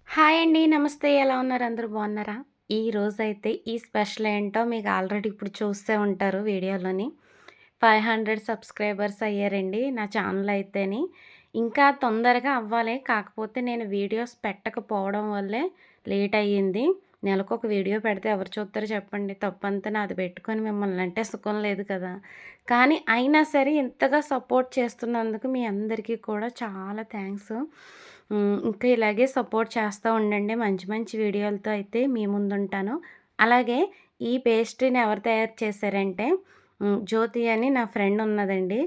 Hi అండి. నమస్తే. ఎలా ఉన్నారు? అందరూ బాగున్నారా? ఈరోజైతే ఈ స్పెషల్ ఏంటో మీకు ఆల్రెడీ ఇప్పుడు చూసే ఉంటారు వీడియోలోని. 500 సబ్స్క్రైబర్స్ అయ్యారండి నా ఛానల్ అయితేని. ఇంకా తొందరగా అవ్వాలి. కాకపోతే నేను వీడియోస్ పెట్టకపోవడం వల్లే లేట్ అయ్యింది. నెలకొక వీడియో పెడితే ఎవరు చూస్తారో చెప్పండి. తప్పంతా నాది పెట్టుకొని మిమ్మల్ని అంటే సుఖం లేదు కదా! కానీ అయినా సరే ఇంతగా సపోర్ట్ చేస్తున్నందుకు మీ అందరికీ కూడా చాలా థ్యాంక్స్. ఇంకా ఇలాగే సపోర్ట్ చేస్తూ ఉండండి. మంచి మంచి వీడియోలతో అయితే మీ ముందుంటాను. అలాగే ఈ పేస్ట్రీని ఎవరు తయారు చేశారంటే జ్యోతి అని నా ఫ్రెండ్ ఉన్నదండి.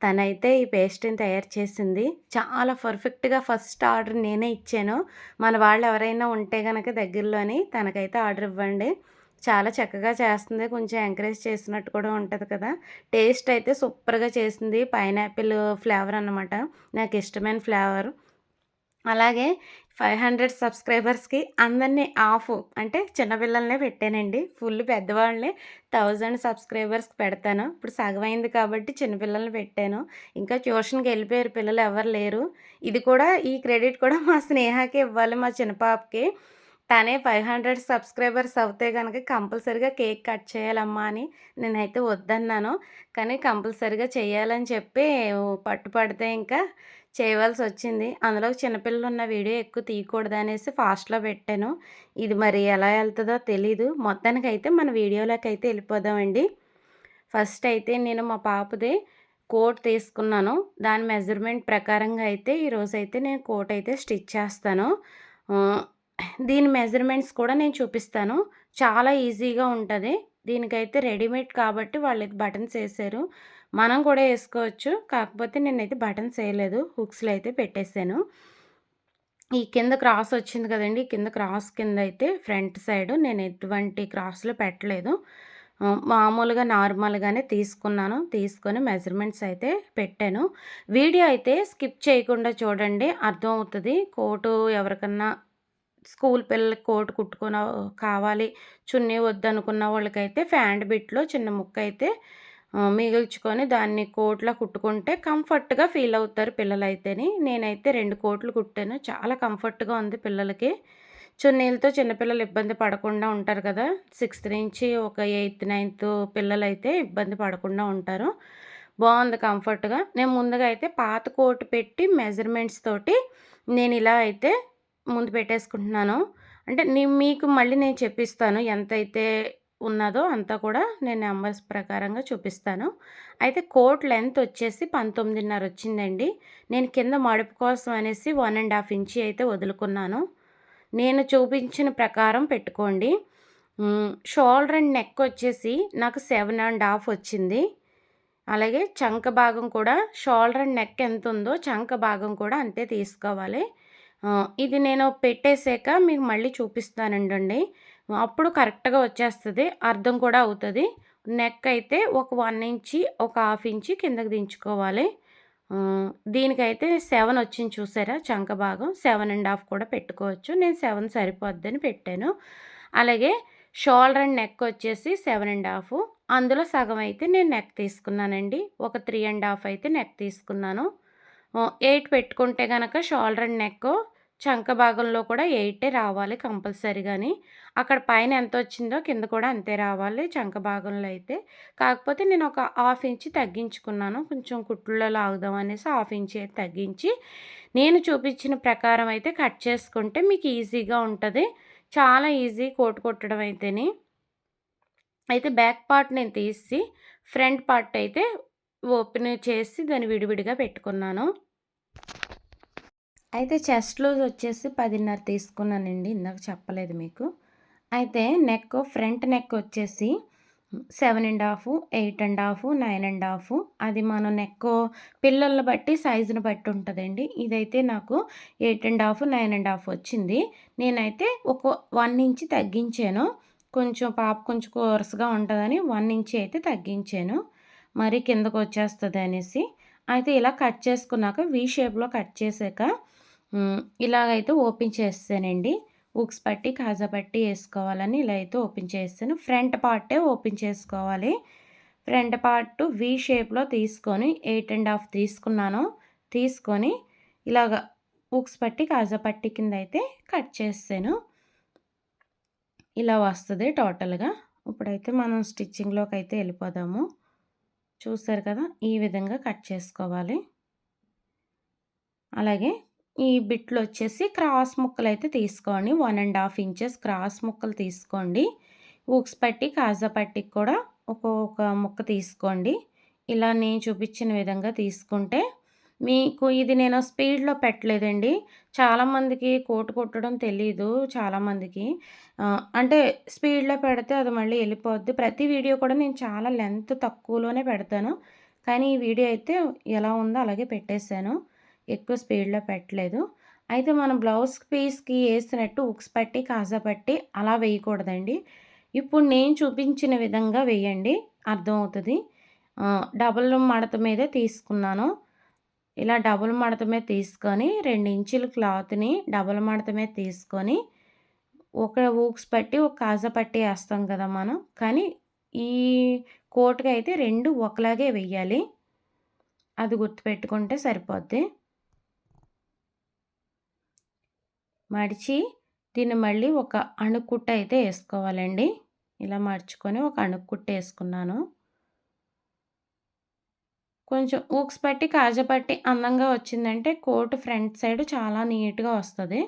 తనైతే ఈ పేస్ట్రీని తయారు చేసింది. చాలా పర్ఫెక్ట్‌గా ఫస్ట్ ఆర్డర్ నేనే ఇచ్చాను. మన వాళ్ళు ఎవరైనా ఉంటే గనక దగ్గరలోని తనకైతే ఆర్డర్ ఇవ్వండి. చాలా చక్కగా చేస్తుంది. కొంచెం ఎంకరేజ్ చేసినట్టు కూడా ఉంటది కదా! టేస్ట్ అయితే సూపర్‌గా చేసింది. పైనాపిల్ ఫ్లేవర్ అనమాట. నాకిష్టమైన ఫ్లేవర్. అలాగే 500 సబ్స్క్రైబర్స్‌కి అందరిని ఆఫ్ అంటే చిన్నపిల్లలనే పెట్టానండి. ఫుల్ పెద్దవాళ్ళని 1000 సబ్స్క్రైబర్స్‌కి పెడతాను. ఇప్పుడు సగం అయింది కాబట్టి చిన్నపిల్లల్ని పెట్టాను. ఇంకా ట్యూషన్‌కెళ్ళిపోయారు పిల్లలు ఎవరు లేరు. ఇది కూడా ఈ క్రెడిట్ కూడా మా స్నేహకే ఇవ్వాలి మా చిన్న పాపకి. తనే 500 సబ్స్క్రైబర్స్ అవుతే గనక కంపల్సరీగా కేక్ కట్ చేయాలమ్మా అని నేనైతే వద్దన్నాను. కానీ కంపల్సరీగా చేయాలని చెప్పి పట్టుపడితే ఇంకా చేయవలసొచ్చింది. అందులో చిన్నపిల్లలున్న వీడియో ఎక్కువ తీయకూడదనేసి ఫాస్ట్‌లో పెట్టాను. ఇది మరి ఎలా ఎళ్తదో తెలీదు. మొత్తానికైతే మన వీడియోలోకైతే ఎళ్ళిపోదామండి. ఫస్ట్ అయితే నేను మా పాపది కోట్ తీసుకున్నాను. దాని మెజర్‌మెంట్ ప్రకారంగా అయితే ఈరోజైతే నేను కోట్ అయితే స్టిచ్ చేస్తాను. ఆహ్, దీని మెజర్‌మెంట్స్ కూడా నేను చూపిస్తాను. చాలా ఈజీగా ఉంటది. దీనికైతే రెడీమేడ్ కాబట్టి వాళ్ళైతే బటన్స్ ఏసారు. మనం కూడా ఏసుకోవచ్చు. కాకపోతే నేనైతే బటన్స్ ఏయలేదు. హుక్స్‌లో అయితే పెట్టేసాను. ఈ కింద క్రాస్ వచ్చింది కదండీ! కింద క్రాస్ కిందయితే ఫ్రంట్ సైడ్ నేను ఎటువంటి క్రాస్‌లు పెట్టలేదు. మామూలుగా నార్మల్‌గానే తీసుకున్నాను. తీసుకొని మెజర్‌మెంట్స్ అయితే పెట్టాను. వీడియో అయితే స్కిప్ చేయకుండా చూడండి. అర్థమవుతది. కోటు ఎవరికన్నా స్కూల్ పిల్లలకి కోట్ కావాలి, చున్నీ వద్దనుకున్న వాళ్ళకైతే ఫ్యాంట్ బిట్‌లో చిన్న ముక్కయితే మిగిల్చుకొని దాన్ని కోట్‌లా కుట్టుకుంటే కంఫర్ట్‌గా ఫీల్ అవుతారు పిల్లలైతేని. నేనైతే 2 కోట్లు కుట్టాను. చాలా కంఫర్ట్‌గా ఉంది పిల్లలకి. చున్నీలతో చిన్నపిల్లలు ఇబ్బంది పడకుండా ఉంటారు కదా! సిక్స్త్ నుంచి ఒక ఎయిత్, నైన్త్ పిల్లలైతే ఇబ్బంది పడకుండా ఉంటారు. బావుంది కంఫర్ట్‌గా. నేను ముందుగా అయితే పాత కోట్ పెట్టి మెజర్‌మెంట్స్ తోటి నేనిలా అయితే ముందు పెట్టేసుకుంటున్నాను. అంటే మీకు మళ్ళీ నేను చెప్పిస్తాను. ఎంతైతే ఉన్నదో అంతా కూడా నేను నంబర్స్ ప్రకారంగా చూపిస్తాను. అయితే కోట్ లెంత్ వచ్చేసి 19.5 వచ్చిందండి. నేను కింద మడుపు కోసం అనేసి 1½ ఇంచి అయితే వదులుకున్నాను. నేను చూపించిన ప్రకారం పెట్టుకోండి. షోల్డర్ అండ్ నెక్ వచ్చేసి నాకు 7½ వచ్చింది. అలాగే చంక భాగం కూడా షోల్డర్ అండ్ నెక్ ఎంతుందో చంక భాగం కూడా అంతే తీసుకోవాలి. ఇది నేను పెట్టేసాక మీకు మళ్ళీ చూపిస్తానండండి. అప్పుడు కరెక్ట్‌గా వచ్చేస్తది. అర్థం కూడా అవుతది. నెక్ అయితే ఒక 1 ఇంచి, ఒక హాఫ్ ఇంచి కిందకి దించుకోవాలి. దీనికైతే 7 వచ్చింది చూసారా చంక భాగం. 7½ కూడా పెట్టుకోవచ్చు. నేను 7 సరిపోద్దని పెట్టాను. అలాగే షోల్డర్ అండ్ నెక్ వచ్చేసి 7½ అందులో సగం అయితే నేను నెక్ తీసుకున్నానండి. ఒక 3½ అయితే నెక్ తీసుకున్నాను. 8 పెట్టుకుంటే గనక షోల్డర్ అండ్ నెక్ చంక భాగంలో కూడా 8 రావాలి కంపల్సరీగాని. అక్కడ పైన ఎంతొచ్చిందో కింద కూడా అంతే రావాలి చంక భాగంలో అయితే. కాకపోతే నేను ఒక హాఫ్ ఇంచ్ తగ్గించుకున్నాను. కొంచెం కుట్టుల్లో లాగుదాం అనేసి హాఫ్ ఇంచ్ అయితే తగ్గించి, నేను చూపించిన ప్రకారం అయితే కట్ చేసుకుంటే మీకు ఈజీగా ఉంటది. చాలా ఈజీ కోట్ కుట్టడం అయితేని. అయితే బ్యాక్ పార్ట్ నేను తీసి, ఫ్రంట్ పార్ట్ అయితే ఓపెన్ చేసి దాన్ని విడివిడిగా పెట్టుకున్నాను. అయితే చెస్ట్ లూజ్ వచ్చేసి 10.5 తీసుకున్నానండి. ఇందాక చెప్పలేదు మీకు. అయితే ఫ్రంట్ నెక్ వచ్చేసి 7½ 8½ 9½ అది మన పిల్లల్ని బట్టి సైజుని బట్టి ఉంటదండి. ఇదైతే నాకు 8½ 9½ వచ్చింది. నేనైతే ఒక 1 ఇంచ్ తగ్గించాను. కొంచెం పాప కొంచెం కోరసుగా ఉంటదని 1 ఇంచ్ అయితే తగ్గించాను. మరి కిందకొచ్చేస్తదనేసి. అయితే ఇలా కట్ చేసుకున్నాక వి షేప్‌లో కట్ చేసాక ఇలాగైతే ఓపెన్ చేసేసానండి. హుక్స్ పట్టి, కాజా పట్టి ఏసుకోవాలని ఇలా అయితే ఓపెన్ చేసేసాను. ఫ్రంట్ పార్టే ఓపెన్ చేసుకోవాలి. ఫ్రంట్ పార్ట్ వి షేప్‌లో తీసుకొని 8½ తీసుకున్నాను. తీసుకొని ఇలాగ ఉక్స్ పట్టి, కాజా పట్టి కింద అయితే కట్ చేసేసాను. ఇలా వస్తది టోటల్‌గా. ఇప్పుడైతే మనం స్టిచ్చింగ్‌లోకైతే ఎళ్ళిపోదాము. చూసారు కదా! ఈ విధంగా కట్ చేసుకోవాలి. అలాగే ఈ బిట్లొచ్చేసి క్రాస్ ముక్కలైతే తీసుకోండి. 1 ½ ఇంచెస్ క్రాస్ ముక్కలు తీసుకోండి. హూక్స్ పట్టి, కాజా పట్టికి కూడా ఒక్కొక్క ముక్క తీసుకోండి. ఇలా నేను చూపించిన విధంగా తీసుకుంటే మీకు ఇది నేను స్పీడ్‌లో పెట్టలేదండి. చాలామందికి కోటు కుట్టడం తెలీదు చాలామందికి. అంటే స్పీడ్‌లో పెడితే అది మళ్ళీ ఎళ్ళిపోద్ది. ప్రతి వీడియో కూడా నేను చాలా లెంత్ తక్కువలోనే పెడతాను. కానీ ఈ వీడియో అయితే ఎలా ఉందో అలాగే పెట్టేశాను. ఎక్కువ స్పీడ్‌లో పెట్టలేదు. అయితే మనం బ్లౌజ్ పీస్‌కి ఏసినట్టు ఉక్స్ పట్టి, కాజా పట్టి అలా వేయకూడదండి. ఇప్పుడు నేను చూపించిన విధంగా వేయండి. అర్థమవుతది. డబుల్ మడత మీదే తీసుకున్నాను. ఇలా డబుల్ మడత మీద తీసుకొని 2 ఇంచుల క్లాత్‌ని డబుల్ మడత మీద తీసుకొని ఒక ఊక్స్ పట్టి, ఒక కాజా పట్టి ఏస్తాం కదా మనం. కానీ ఈ కోట్‌కయితే 2 ఒకలాగే వెయ్యాలి. అది గుర్తుపెట్టుకుంటే సరిపోద్ది. మడిచి దీన్ని మళ్ళీ ఒక అణుకుట్టు అయితే ఏసుకోవాలండి. ఇలా మడుచుకొని ఒక అణుకుట్టేసుకున్నాను. కొంచెం ఊక్స్ పట్టి, కాజా పట్టి అందంగా వచ్చిందంటే కోట్ ఫ్రంట్ సైడ్ చాలా నీట్‌గా వస్తది.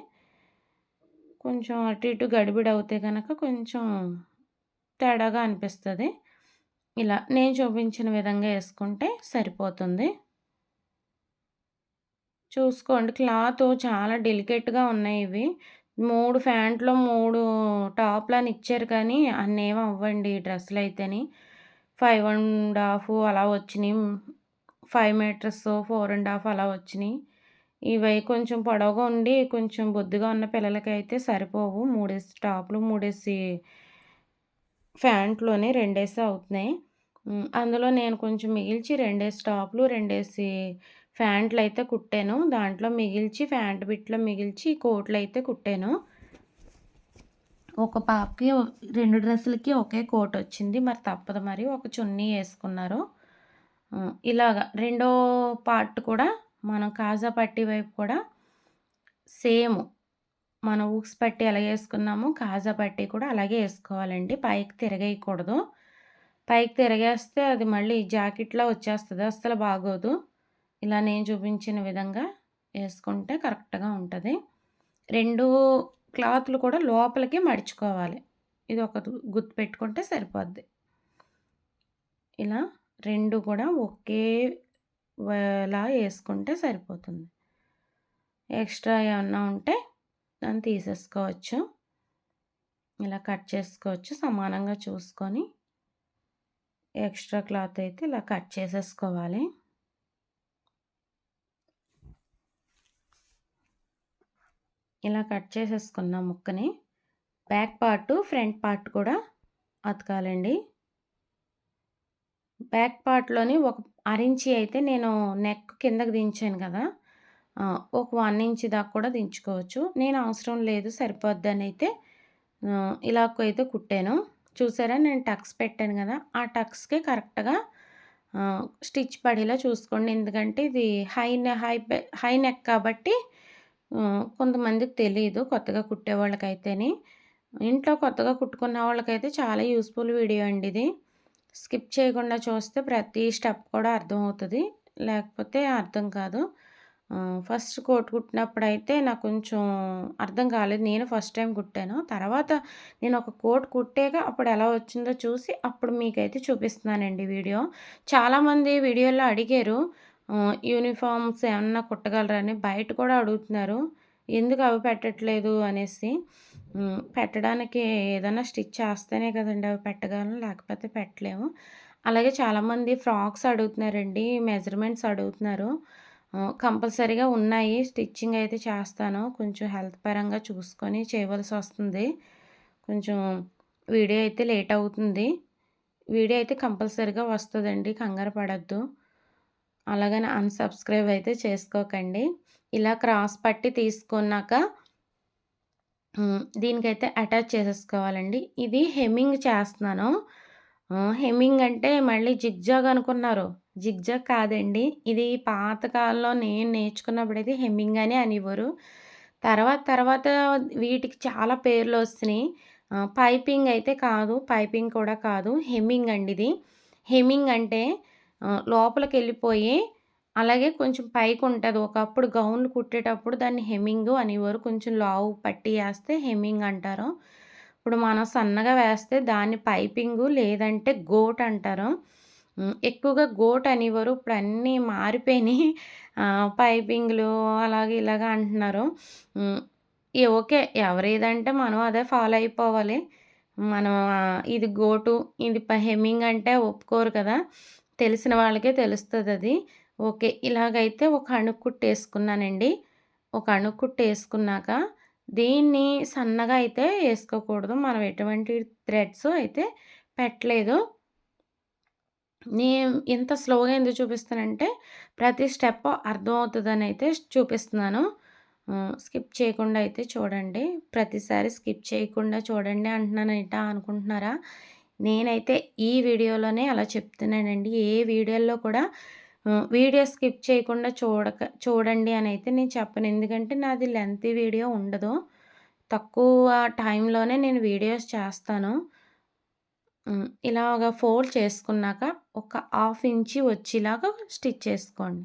కొంచెం అటు ఇటు గడిబిడవుతే గనక కొంచెం తేడాగా అనిపిస్తది. ఇలా నేను చూపించిన విధంగా ఏసుకుంటే సరిపోతుంది. చూసుకోండి క్లాతు చాలా డెలికేట్‌గా ఉన్నాయి ఇవి. 3 ఫ్యాంట్లు, 3 టాప్‌లని ఇచ్చారు కానీ అన్నేమి అవ్వండి ఈ డ్రెస్సులయితేని. 5 ½ అలా వచ్చినియి. 5 మీటర్స్, 4 ½ అలా వచ్చినియి. ఇవి కొంచెం పొడవుగా ఉండి కొంచెం బొద్దుగా ఉన్న పిల్లలకైతే సరిపోవు. 3 టాప్‌లు, 3 ఫ్యాంట్‌లోనే 2 అవుతున్నాయి. అందులో నేను కొంచెం మిగిల్చి 2 టాప్‌లు, 2 ఫ్యాంట్‌లయితే కుట్టాను. దాంట్లో మిగిల్చి ఫ్యాంట్ బిట్‌లో మిగిల్చి కోట్‌లయితే కుట్టాను. ఒక పాపకి 2 డ్రెస్సులకి ఒకే కోటొచ్చింది. మరి తప్పదు మరి. ఒక చున్నీ యేసుకున్నారు. ఇలాగా రెండో పార్ట్ కూడా మనం కాజా పట్టీ వైపు కూడా సేమ్ మనం ఊక్స్ పట్టి ఎలా యేసుకున్నామో కాజా పట్టీ కూడా అలాగే యేసుకోవాలండి. పైకి తిరగేయకూడదు. పైకి తిరగేస్తే అది మళ్ళీ జాకెట్‌లా వచ్చేస్తది. అస్సలు బాగోదు. ఇలా నేను చూపించిన విధంగా యేసుకుంటే కరెక్ట్‌గా ఉంటది. 2 క్లాతులు కూడా లోపలికి మడుచుకోవాలి. ఇది ఒకటి గుర్తుపెట్టుకుంటే సరిపోద్ది. ఇలా 2 కూడా ఒకే లా యేసుకుంటే సరిపోతుంది. ఎక్స్‌ట్రా ఏమన్నా ఉంటే దాన్ని తీసేసుకోవచ్చు. ఇలా కట్ చేసుకోవచ్చు. సమానంగా చూసుకొని ఎక్స్‌ట్రా క్లాత్ అయితే ఇలా కట్ చేసేసుకోవాలి. ఇలా కట్ చేసేసుకున్న ముక్కని బ్యాక్ పార్టు, ఫ్రంట్ పార్ట్ కూడా అతకాలండి. బ్యాక్ పార్ట్‌లోని ఒక అరించి అయితే నేను నెక్ కిందకి దించాను కదా! ఒక 1 ఇంచ్ దాకా కూడా దించుకోవచ్చు. నేను అవసరం లేదు సరిపోద్దనైతే ఇలాగైతే కుట్టాను. చూసారా నేను టక్స్ పెట్టాను కదా! ఆ టక్స్‌కి కరెక్ట్‌గా స్టిచ్ పడేలా చూసుకోండి. ఎందుకంటే ఇది హై నెక్ కాబట్టి కొంతమందికి తెలీదు కొత్తగా కుట్టేవాళ్ళకైతేని. ఇంట్లో కొత్తగా కుట్టుకున్న వాళ్ళకైతే చాలా యూజ్‌ఫుల్ వీడియో అండి ఇది. స్కిప్ చేయకుండా చూస్తే ప్రతి స్టెప్ కూడా అర్థమవుతది. లేకపోతే అర్థం కాదు. ఫస్ట్ కోట్ కుట్టినప్పుడైతే నాకు కొంచెం అర్థం కాలేదు. నేను ఫస్ట్ టైమ్ కుట్టాను. తర్వాత నేను ఒక కోట్ కుట్టాక అప్పుడు ఎలా వచ్చిందో చూసి అప్పుడు మీకైతే చూపిస్తున్నానండి వీడియో. చాలామంది వీడియోలో అడిగారు యూనిఫార్మ్స్ ఏమన్నా కుట్టగలరా అని బయట కూడా అడుగుతున్నారు. ఎందుకు అవి పెట్టట్లేదు అనేసి. పెట్టడానికి ఏదైనా స్టిచ్ చేస్తేనే కదండీ అవి పెట్టగలం. లేకపోతే పెట్టలేము. అలాగే చాలామంది ఫ్రాక్స్ అడుగుతున్నారండి. మెజర్‌మెంట్స్ అడుగుతున్నారు. కంపల్సరీగా ఉన్నాయి. స్టిచ్చింగ్ అయితే చేస్తాను. కొంచెం హెల్త్ పరంగా చూసుకొని చేయవలసొస్తుంది. కొంచెం వీడియో అయితే లేట్ అవుతుంది. వీడియో అయితే కంపల్సరీగా వస్తదండి. కంగారు పడొద్దు. అలాగని అన్‌సబ్స్క్రైబ్ అయితే చేసుకోకండి. ఇలా క్రాస్ పట్టి తీసుకున్నాక దీనికైతే అటాచ్ చేసేసుకోవాలండి. ఇది హెమ్మింగ్ చేస్తున్నాను. హెమ్మింగ్ అంటే మళ్ళీ జిగ్‌జాగ్ అనుకున్నారు. జిగ్‌జాగ్ కాదండి. ఇది పాత కాలంలో నేను నేర్చుకున్నప్పుడైతే హెమ్మింగ్ అని అనేవారు. తర్వాత తర్వాత వీటికి చాలా పేర్లొచ్చినియి. పైపింగ్ అయితే కాదు. పైపింగ్ కూడా కాదు. హెమ్మింగ్ అండి ఇది. హెమ్మింగ్ అంటే లోపలికెళ్ళిపోయి అలాగే కొంచెం పైకుంటది. ఒకప్పుడు గౌన్‌లు కుట్టేటప్పుడు దాన్ని హెమ్మింగు అనేవారు. కొంచెం లావు పట్టీ ఏస్తే హెమ్మింగ్ అంటారు. ఇప్పుడు మనం సన్నగా వేస్తే దాన్ని పైపింగు లేదంటే గోట్ అంటారు. ఎక్కువగా గోట్ అనేవారు. ఇప్పుడు అన్నీ మారిపోయినియి. పైపింగ్‌లు అలాగే ఇలాగ అంటున్నారు. హ్మ్. ఓకే. ఎవరేదంటే మనం అదే ఫాలో అయిపోవాలి. మనం ఇది గోటు, ఇది హెమ్మింగ్ అంటే ఒప్పుకోరు కదా! తెలిసిన వాళ్ళకే తెలుస్తదది. ఓకే. ఇలాగైతే ఒక అణుకుట్టేసుకున్నానండి. ఒక అణుకుట్టేసుకున్నాక దీన్ని సన్నగా అయితే ఏసుకోకూడదు. మనం ఎటువంటి థ్రెడ్స్ అయితే పెట్టలేదు. నేను ఇంత స్లోగా ఎందుకు చూపిస్తానంటే, ప్రతి స్టెప్ అర్థమవుతదనైతే చూపిస్తున్నాను. స్కిప్ చేయకుండా అయితే చూడండి. ప్రతిసారి స్కిప్ చేయకుండా చూడండి అంటున్నానేంటా అనుకుంటున్నారా? నేనైతే ఈ వీడియోలోనే అలా చెప్తున్నానండి. ఏ వీడియోల్లో కూడా వీడియో స్కిప్ చేయకుండా చూడండి అనైతే నేను చెప్పను. ఎందుకంటే నాది లెంతీ వీడియో ఉండదు. తక్కువ టైంలోనే నేను వీడియోస్ చేస్తాను. ఇలాగ ఫోల్డ్ చేసుకున్నాక ఒక హాఫ్ ఇంచి వచ్చేలాగా స్టిచ్ చేసుకోండి.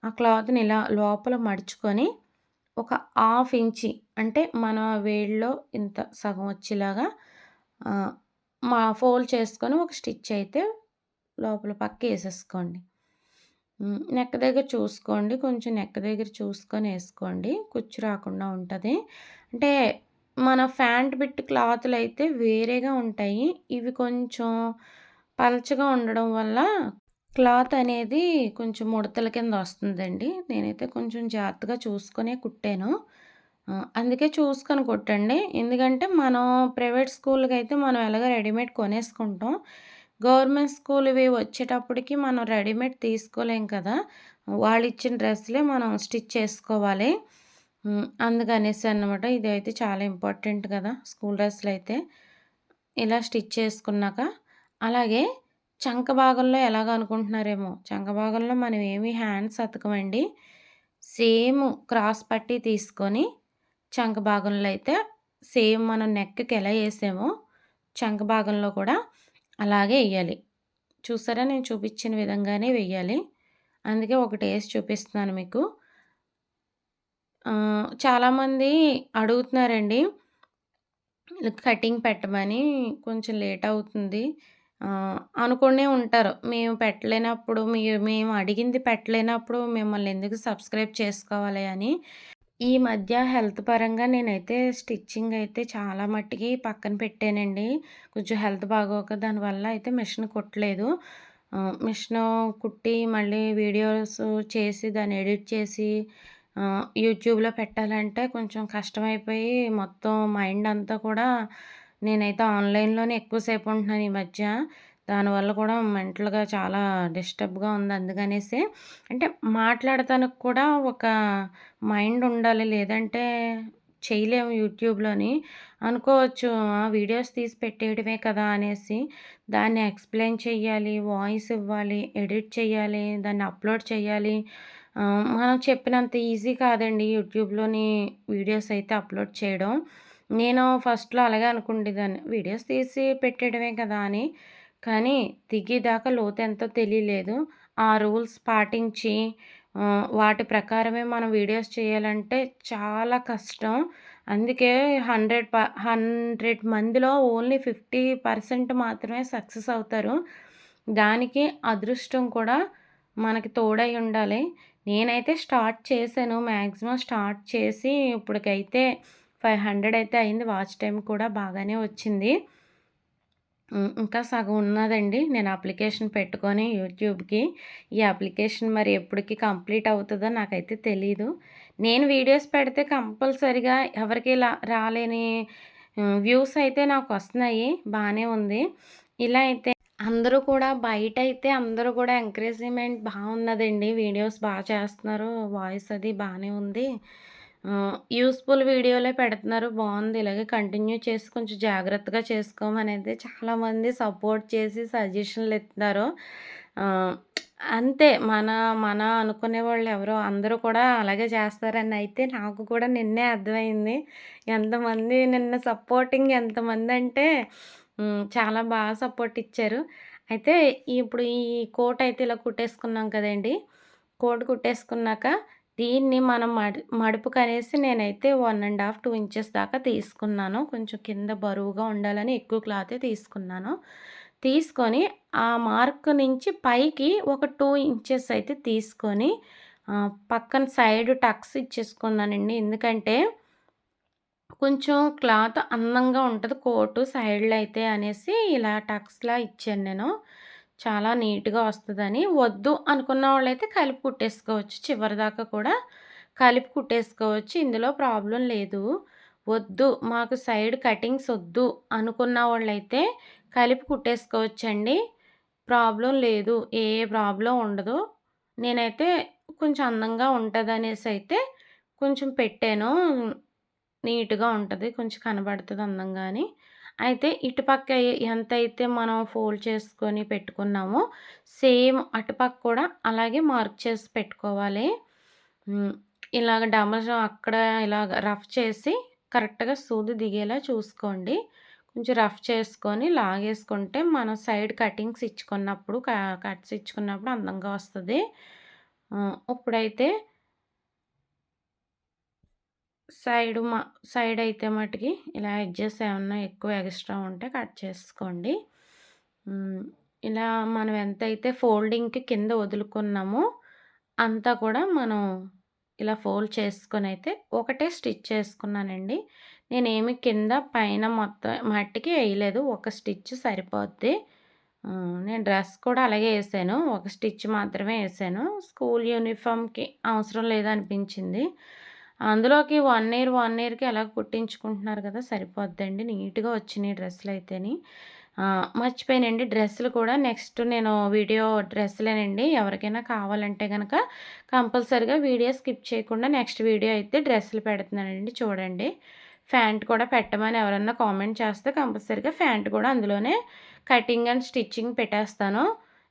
ఆ క్లాత్‌ని ఇలా లోపల మడుచుకొని ఒక హాఫ్ ఇంచి అంటే మన వేళ్ళలో ఇంత సగం వచ్చేలాగా ఆహ్, ఫోల్డ్ చేసుకొని ఒక స్టిచ్ అయితే లోపల పక్క ఏసేసుకోండి. నెక్ దగ్గర చూసుకోండి. కొంచెం నెక్ దగ్గర చూసుకొని ఏసుకోండి. కుచ్చు రాకుండా ఉంటది. అంటే మన ఫ్యాంట్ బిట్ క్లాతులయితే వేరేగా ఉంటాయి. ఇవి కొంచెం పలచగా ఉండడం వల్ల క్లాత్ అనేది కొంచెం ముడతల కింద వస్తుందండి. నేనైతే కొంచెం జాగ్రత్తగా చూసుకొనే కుట్టాను. అందుకే చూసుకొని కుట్టండి. ఎందుకంటే మనం ప్రైవేట్ స్కూల్‌కైతే మనం ఎలాగో రెడీమేడ్ కొనేసుకుంటాం. గవర్నమెంట్ స్కూల్‌వి వచ్చేటప్పటికి మనం రెడీమేడ్ తీసుకోలేం కదా! వాళ్ళిచ్చిన డ్రెస్‌లే మనం స్టిచ్ చేసుకోవాలి. అందుకనేసి అన్నమాట. ఇదైతే చాలా ఇంపార్టెంట్ కదా! స్కూల్ డ్రెస్‌లైతే. ఇలా స్టిచ్ చేసుకున్నాక అలాగే చంక భాగంలో ఎలాగనుకుంటున్నారేమో! చంక భాగంలో మనం ఏమి హ్యాండ్స్ అతకమండి. సేమ్ క్రాస్ పట్టీ తీసుకొని చంక భాగంలో అయితే సేమ్ మనం నెక్‌కి ఎలా ఏసామో చంక భాగంలో కూడా అలాగే ఎయ్యాలి. చూసారా? నేను చూపిచ్చిన విధంగానే వెయ్యాలి. అందుకే ఒకటేసి చూపిస్తున్నాను మీకు. చాలామంది అడుగుతున్నారండి. కటింగ్ పెట్టమని కొంచెం లేట్ అవుతుంది. అనుకునే ఉంటారు. మేము పెట్టలేనప్పుడు మేము అడిగింది పెట్టలేనప్పుడు మిమ్మల్ని ఎందుకు సబ్స్క్రైబ్ చేసుకోవాలి అని. ఈ మధ్య హెల్త్ పరంగా నేనైతే స్టిచ్చింగ్ అయితే చాలా మట్టికి పక్కన పెట్టానండి. కొంచెం హెల్త్ బాగోక దానివల్ల అయితే మిషన్ కుట్టలేదు. మిషను కుట్టి మళ్ళీ వీడియోస్ చేసి దాన్ని ఎడిట్ చేసి యూట్యూబ్‌లో పెట్టాలంటే కొంచెం కష్టమైపోయి మొత్తం మైండ్ అంతా కూడా నేనైతే ఆన్‌లైన్‌లోనే ఎక్కువ సేపు ఉంటున్నాను ఈ మధ్య. దానివల్ల కూడా మెంటల్‌గా చాలా డిస్టర్బ్‌గా ఉంది. అందుకనేసి అంటే మాట్లాడటానికి కూడా ఒక మైండ్ ఉండాలి. లేదంటే చేయలేము యూట్యూబ్‌లోని. అనుకోవచ్చు వీడియోస్ తీసి పెట్టేయడమే కదా అనేసి. దాన్ని ఎక్స్‌ప్లెయిన్ చేయాలి, వాయిస్ ఇవ్వాలి, ఎడిట్ చేయాలి, దాన్ని అప్‌లోడ్ చేయాలి. మనం చెప్పినంత ఈజీ కాదండి యూట్యూబ్‌లోని వీడియోస్ అయితే అప్‌లోడ్ చేయడం. నేను ఫస్ట్‌లో అలాగే అనుకుండేదాన్ని. వీడియోస్ తీసి పెట్టేయడమే కదా అని. కానీ దిగేదాకా లోతెంతో తెలియలేదు. ఆ రూల్స్ పాటించి వాటి ప్రకారమే మనం వీడియోస్ చేయాలంటే చాలా కష్టం. అందుకే 100 మందిలో ఓన్లీ 50% మాత్రమే సక్సెస్ అవుతారు. దానికి అదృష్టం కూడా మనకి తోడై ఉండాలి. నేనైతే స్టార్ట్ చేశాను. మాక్సిమం స్టార్ట్ చేసి ఇప్పటికైతే 500 అయితే అయింది. వాచ్ టైమ్ కూడా బాగానే వచ్చింది. ఇంకా సగం ఉన్నదండి. నేను అప్లికేషన్ పెట్టుకొని యూట్యూబ్‌కి. ఈ అప్లికేషన్ మరి ఎప్పటికి కంప్లీట్ అవుతదో నాకైతే తెలీదు. నేను వీడియోస్ పెడితే కంపల్సరీగా ఎవరికీ రాలేని వ్యూస్ అయితే నాకొస్తున్నాయి. బానే ఉంది. ఇలా అయితే అందరూ కూడా బయటైతే అందరూ కూడా ఎంకరేజ్‌మెంట్ బావున్నదండి. వీడియోస్ చేస్తున్నారు. వాయిస్ అది బానే ఉంది. యూజ్‌ఫుల్ వీడియోలే పెడుతున్నారు. బావుంది. ఇలాగే కంటిన్యూ చేసి కొంచెం జాగ్రత్తగా చేసుకోమనైతే చాలామంది సపోర్ట్ చేసి సజెషన్‌లు ఇస్తున్నారు. ఆహ్, అంతే. మన మన అనుకునేవాళ్ళు ఎవరో అందరూ కూడా అలాగే చేస్తారని అయితే నాకు కూడా నిన్నే అర్థమైంది. ఎంతమంది నిన్న సపోర్టింగ్ ఎంతమందంటే చాలా సపోర్ట్ ఇచ్చారు. అయితే ఇప్పుడు ఈ కోట్ అయితే ఇలా కుట్టేసుకున్నాం కదండీ! కోట్ కుట్టేసుకున్నాక దీన్ని మనం మడుపుకనేసి నేనైతే 1 ½ 2 ఇంచెస్ దాకా తీసుకున్నాను. కొంచెం కింద బరువుగా ఉండాలని ఎక్కువ క్లాతే తీసుకున్నాను. తీసుకొని ఆ మార్క్ నుంచి పైకి ఒక 2 ఇంచెస్ అయితే తీసుకొని పక్కన సైడ్ టక్స్ ఇచ్చేసుకున్నానండి. ఎందుకంటే కొంచెం క్లాత్ అందంగా ఉంటది కోటు సైడ్‌లో అయితే అనేసి ఇలా టక్స్‌లా ఇచ్చాను నేను. చాలా నీట్‌గా వస్తదని. వద్దు అనుకున్న వాళ్ళైతే కలిపి కుట్టేసుకోవచ్చు. చివరిదాకా కూడా కలిపి కుట్టేసుకోవచ్చు. ఇందులో ప్రాబ్లమ్ లేదు. వద్దు మాకు సైడ్ కటింగ్స్ వద్దు అనుకున్న వాళ్ళైతే కలిపి కుట్టేసుకోవచ్చండి. ప్రాబ్లమ్ లేదు. ఏ ప్రాబ్లమ్ ఉండదు. నేనైతే కొంచెం అందంగా ఉంటదనేసైతే కొంచెం పెట్టాను. నీట్‌గా ఉంటది. కొంచెం కనబడతది అందంగా అని. అయితే ఇటుపక్క ఎంతైతే మనం ఫోల్డ్ చేసుకొని పెట్టుకున్నామో, సేమ్ అటుపక్క కూడా అలాగే మార్క్ చేసి పెట్టుకోవాలి. హ్మ్. ఇలాగ డమరం అక్కడ ఇలాగ రఫ్ చేసి కరెక్ట్‌గా సూది దిగేలా చూసుకోండి. కొంచెం రఫ్ చేసుకొని లాగేసుకుంటే మనం సైడ్ కటింగ్స్ ఇచ్చుకున్నప్పుడు కట్స్ ఇచ్చుకున్నప్పుడు అందంగా వస్తది. ఇప్పుడైతే సైడు మ సైడయితే మటికి ఇలా ఎడ్జెస్ ఏమన్నా ఎక్కువ ఎక్స్‌ట్రా ఉంటే కట్ చేసుకోండి. హ్మ్. ఇలా మనం ఎంతైతే ఫోల్డింగ్‌కి కింద వదులుకున్నామో అంతా కూడా మనం ఇలా ఫోల్డ్ చేసుకొనైతే ఒకటే స్టిచ్ చేసుకున్నానండి. నేనేమి కింద పైన మొత్తం మట్టికి ఎయలేదు. ఒక స్టిచ్ సరిపోద్ది. నేను డ్రెస్ కూడా అలాగే ఏసాను. ఒక స్టిచ్ మాత్రమే ఏసాను. స్కూల్ యూనిఫార్మ్‌కి అవసరం లేదనిపించింది. అందులోకి 1 ఇయర్‌కి ఎలాగో కుట్టించుకుంటున్నారు కదా! సరిపోద్దండి. నీట్‌గా వచ్చినియి డ్రెస్సులయితేని. మర్చిపోయానండి డ్రెస్సులు కూడా నెక్స్ట్ నేను వీడియో డ్రెస్సులేనండి. ఎవరికైనా కావాలంటే గనక కంపల్సరీగా వీడియో స్కిప్ చేయకుండా నెక్స్ట్ వీడియో అయితే డ్రెస్సులు పెడుతున్నానండి చూడండి. ఫ్యాంట్ కూడా పెట్టమని ఎవరన్నా కామెంట్ చేస్తే కంపల్సరీగా ఫ్యాంట్ కూడా అందులోనే కటింగ్ అండ్ స్టిచ్చింగ్ పెట్టేస్తాను.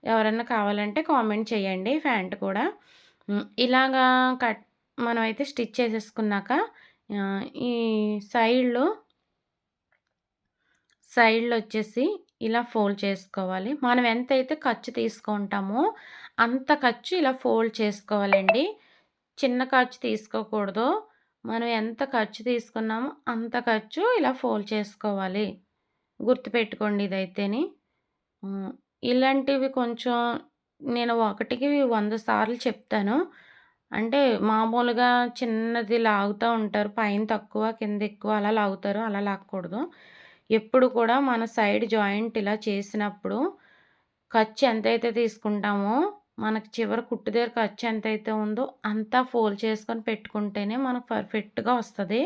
ఎవరన్నా కావాలంటే కామెంట్ చేయండి ఫ్యాంట్ కూడా. ఇలాగా మనమైతే స్టిచ్ చేసేసుకున్నాక ఈ సైడ్‌లో సైడ్‌లొచ్చేసి ఇలా ఫోల్డ్ చేసుకోవాలి. మనం ఎంతైతే ఖర్చు తీసుకుంటామో అంత ఖర్చు ఇలా ఫోల్డ్ చేసుకోవాలండి. చిన్న ఖర్చు తీసుకోకూడదు. మనం ఎంత ఖర్చు తీసుకున్నామో అంత ఖర్చు ఇలా ఫోల్డ్ చేసుకోవాలి. గుర్తుపెట్టుకోండి ఇదైతేని. హ్మ్. ఇలాంటివి కొంచెం నేను ఒకటికి 100 సార్లు చెప్తాను. అంటే మామూలుగా చిన్నది లాగుతా ఉంటారు. పైన తక్కువ, కింద ఎక్కువ అలా లాగుతారు. అలా లాగకూడదు. ఎప్పుడు కూడా మన సైడ్ జాయింట్ ఇలా చేసినప్పుడు ఖర్చు ఎంతైతే తీసుకుంటామో, మనకి చివర కుట్టు దగ్గర ఖర్చు ఎంతైతే ఉందో అంతా ఫోల్డ్ చేసుకొని పెట్టుకుంటేనే మనకు పర్ఫెక్ట్‌గా వస్తది.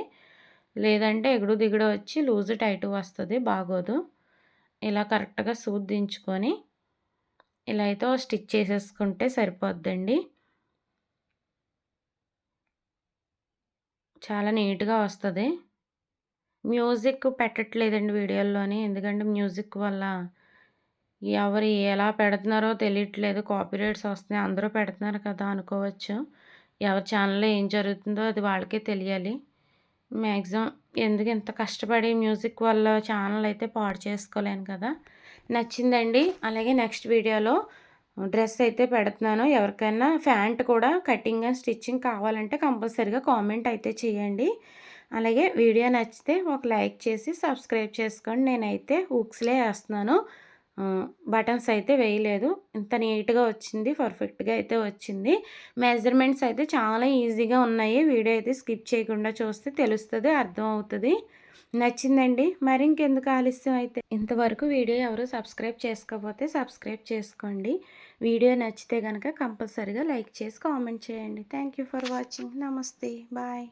లేదంటే ఎగుడు దిగుడు వచ్చి లూజు టైట్‌గా వస్తది. బాగోదు. ఇలా కరెక్ట్‌గా సూది దించుకొని ఇలా అయితే ఓ స్టిచ్ చేసేసుకుంటే సరిపోద్దండి. చాలా నీట్‌గా వస్తది. మ్యూజిక్ పెట్టట్లేదండి వీడియోల్లోని. ఎందుకంటే మ్యూజిక్ వల్ల ఎవరు ఎలా పెడుతున్నారో తెలియట్లేదు. కాపీరైట్స్ వస్తున్నాయి. అందరూ పెడుతున్నారు కదా అనుకోవచ్చు. ఎవరి ఛానెల్‌లో ఏం జరుగుతుందో అది వాళ్ళకే తెలియాలి. మాక్సిమం ఎందుకు ఇంత కష్టపడి మ్యూజిక్ వల్ల ఛానెల్ అయితే పాడు చేసుకోలేను కదా! నచ్చిందండి. అలాగే నెక్స్ట్ వీడియోలో డ్రెస్ అయితే పెడుతున్నాను. ఎవరికైనా ఫ్యాంట్ కూడా కటింగ్ అండ్ స్టిచ్చింగ్ కావాలంటే కంపల్సరీగా కామెంట్ అయితే చేయండి. అలాగే వీడియో నచ్చితే ఒక లైక్ చేసి సబ్స్క్రైబ్ చేసుకోండి. నేనైతే హుక్స్‌లే ఏస్తున్నాను. బటన్స్ అయితే వేయలేదు. ఇంత నీట్‌గా వచ్చింది. పర్ఫెక్ట్‌గా అయితే వచ్చింది. మెజర్‌మెంట్స్ అయితే చాలా ఈజీగా ఉన్నాయి. వీడియో అయితే స్కిప్ చేయకుండా చూస్తే తెలుస్తది. అర్థమవుతది. నచ్చిందండి. మరి ఇంకెందుకు ఆలస్యం అయితే. ఇంతవరకు వీడియో ఎవరు సబ్స్క్రైబ్ చేసుకోకపోతే సబ్స్క్రైబ్ చేసుకోండి. వీడియో నచ్చితే గనక కంపల్సరీగా లైక్ చేసి కామెంట్ చేయండి. Thank you for watching. నమస్తే. బాయ్.